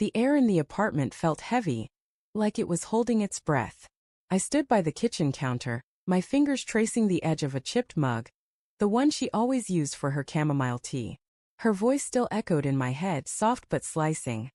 The air in the apartment felt heavy, like it was holding its breath. I stood by the kitchen counter, my fingers tracing the edge of a chipped mug, the one she always used for her chamomile tea. Her voice still echoed in my head, soft but slicing.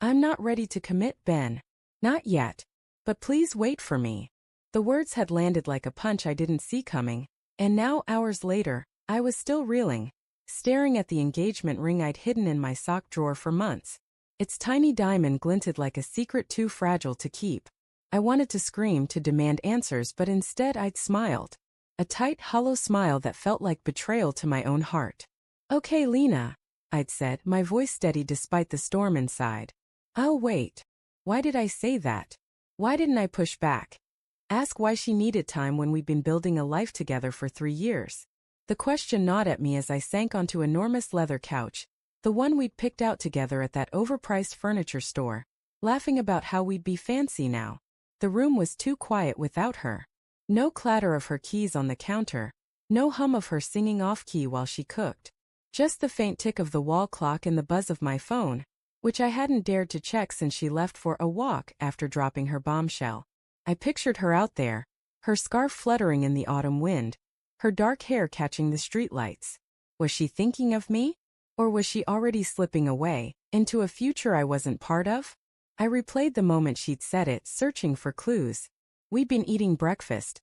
"I'm not ready to commit, Ben. Not yet. But please wait for me." The words had landed like a punch I didn't see coming, and now, hours later, I was still reeling, staring at the engagement ring I'd hidden in my sock drawer for months. Its tiny diamond glinted like a secret too fragile to keep. I wanted to scream, to demand answers, but instead I'd smiled. A tight, hollow smile that felt like betrayal to my own heart. "Okay, Lena," I'd said, my voice steady despite the storm inside. "I'll wait." Why did I say that? Why didn't I push back? Ask why she needed time when we'd been building a life together for 3 years. The question gnawed at me as I sank onto an enormous leather couch, the one we'd picked out together at that overpriced furniture store, laughing about how we'd be fancy now. The room was too quiet without her. No clatter of her keys on the counter, no hum of her singing off-key while she cooked. Just the faint tick of the wall clock and the buzz of my phone, which I hadn't dared to check since she left for a walk after dropping her bombshell. I pictured her out there, her scarf fluttering in the autumn wind, her dark hair catching the streetlights. Was she thinking of me? Or was she already slipping away, into a future I wasn't part of? I replayed the moment she'd said it, searching for clues. We'd been eating breakfast.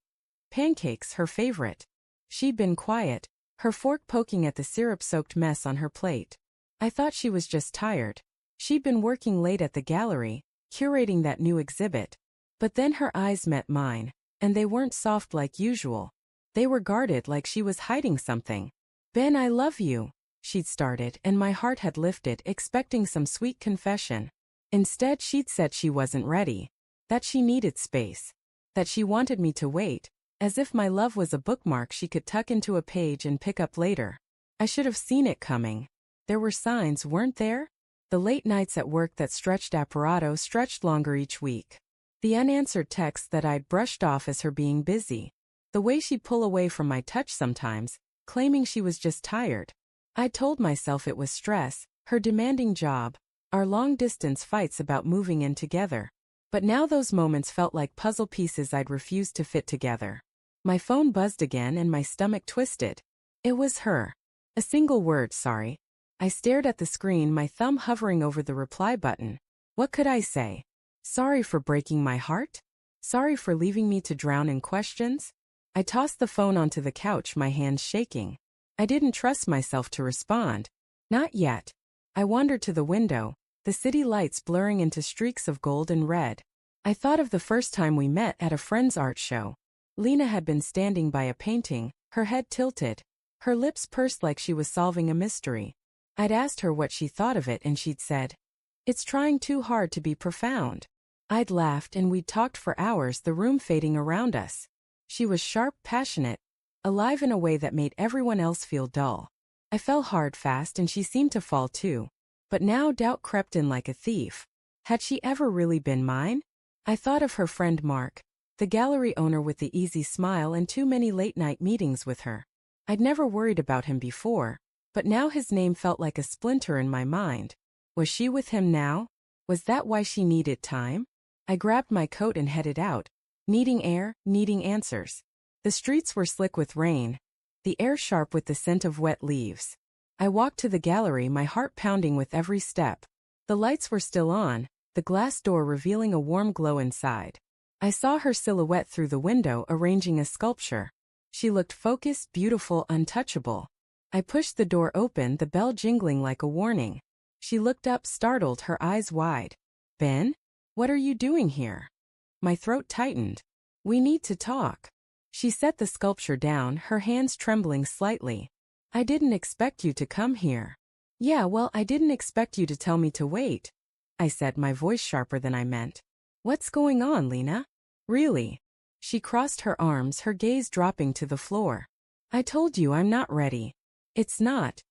Pancakes, her favorite. She'd been quiet, her fork poking at the syrup-soaked mess on her plate. I thought she was just tired. She'd been working late at the gallery, curating that new exhibit. But then her eyes met mine, and they weren't soft like usual. They were guarded, like she was hiding something. "Ben, I love you," she'd started, and my heart had lifted, expecting some sweet confession. Instead, she'd said she wasn't ready, that she needed space, that she wanted me to wait, as if my love was a bookmark she could tuck into a page and pick up later. I should have seen it coming. There were signs, weren't there? The late nights at work that stretched apparato stretched longer each week. The unanswered texts that I'd brushed off as her being busy. The way she'd pull away from my touch sometimes, claiming she was just tired. I told myself it was stress, her demanding job, our long-distance fights about moving in together. But now those moments felt like puzzle pieces I'd refused to fit together. My phone buzzed again and my stomach twisted. It was her. A single word, "Sorry." I stared at the screen, my thumb hovering over the reply button. What could I say? Sorry for breaking my heart? Sorry for leaving me to drown in questions? I tossed the phone onto the couch, my hands shaking. I didn't trust myself to respond. Not yet. I wandered to the window, the city lights blurring into streaks of gold and red. I thought of the first time we met at a friend's art show. Lena had been standing by a painting, her head tilted, her lips pursed like she was solving a mystery. I'd asked her what she thought of it and she'd said, "It's trying too hard to be profound." I'd laughed and we'd talked for hours, the room fading around us. She was sharp, passionate, alive in a way that made everyone else feel dull. I fell hard fast and she seemed to fall too. But now doubt crept in like a thief. Had she ever really been mine? I thought of her friend Mark, the gallery owner with the easy smile and too many late-night meetings with her. I'd never worried about him before, but now his name felt like a splinter in my mind. Was she with him now? Was that why she needed time? I grabbed my coat and headed out, needing air, needing answers. The streets were slick with rain, the air sharp with the scent of wet leaves. I walked to the gallery, my heart pounding with every step. The lights were still on, the glass door revealing a warm glow inside. I saw her silhouette through the window arranging a sculpture. She looked focused, beautiful, untouchable. I pushed the door open, the bell jingling like a warning. She looked up, startled, her eyes wide. "Ben? What are you doing here?" My throat tightened. "We need to talk." She set the sculpture down, her hands trembling slightly. "I didn't expect you to come here." "Yeah, well, I didn't expect you to tell me to wait," I said, my voice sharper than I meant. "What's going on, Lena? Really?" She crossed her arms, her gaze dropping to the floor. "I told you I'm not ready." It's not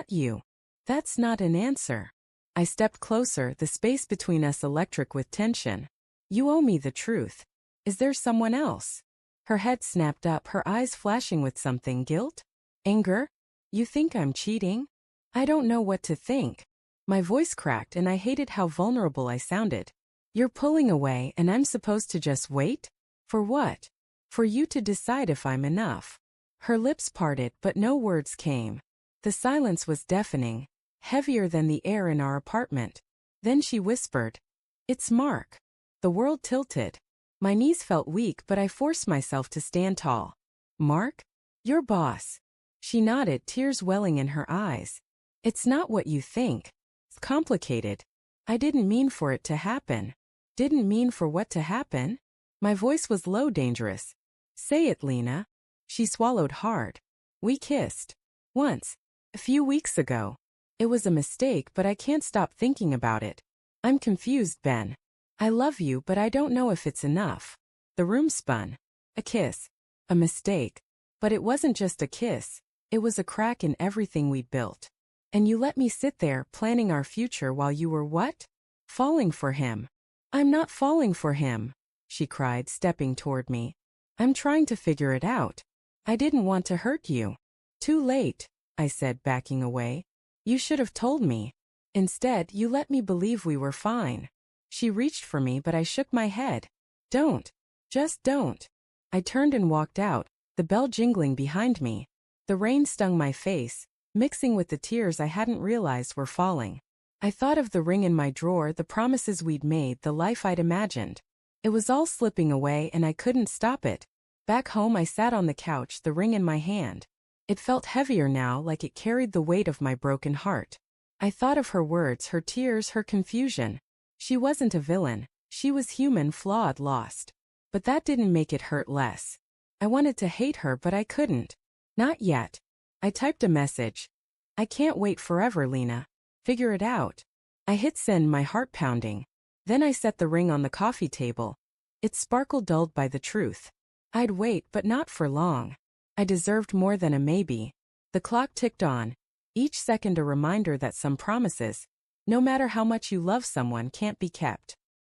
you." "That's not an answer." I stepped closer, the space between us electric with tension. "You owe me the truth. Is there someone else?" Her head snapped up, her eyes flashing with something. Guilt? Anger? "You think I'm cheating?" "I don't know what to think." My voice cracked and I hated how vulnerable I sounded. You're pulling away and I'm supposed to just wait? For what? For you to decide if I'm enough. Her lips parted but no words came. The silence was deafening, heavier than the air in our apartment. Then she whispered, "It's Mark." The world tilted. My knees felt weak but I forced myself to stand tall. "Mark? Your boss." She nodded, tears welling in her eyes. "It's not what you think. It's complicated. I didn't mean for it to happen." "Didn't mean for what to happen?" My voice was low, dangerous. "Say it, Lena." She swallowed hard. "We kissed. Once. A few weeks ago. It was a mistake but I can't stop thinking about it. I'm confused, Ben. I love you but I don't know if it's enough." The room spun. A kiss. A mistake. But it wasn't just a kiss. It was a crack in everything we'd built. "And you let me sit there planning our future while you were what? Falling for him." "I'm not falling for him," she cried, stepping toward me. "I'm trying to figure it out. I didn't want to hurt you." "Too late," I said, backing away. "You should have told me. Instead, you let me believe we were fine." She reached for me but I shook my head. "Don't. Just don't." I turned and walked out, the bell jingling behind me. The rain stung my face, mixing with the tears I hadn't realized were falling. I thought of the ring in my drawer, the promises we'd made, the life I'd imagined. It was all slipping away and I couldn't stop it. Back home I sat on the couch, the ring in my hand. It felt heavier now, like it carried the weight of my broken heart. I thought of her words, her tears, her confusion. She wasn't a villain. She was human, flawed, lost. But that didn't make it hurt less. I wanted to hate her but I couldn't. Not yet. I typed a message. "I can't wait forever, Lena. Figure it out." I hit send, my heart pounding. Then I set the ring on the coffee table. Its sparkle dulled by the truth. I'd wait but not for long. I deserved more than a maybe. The clock ticked on, each second a reminder that some promises, no matter how much you love someone, can't be kept.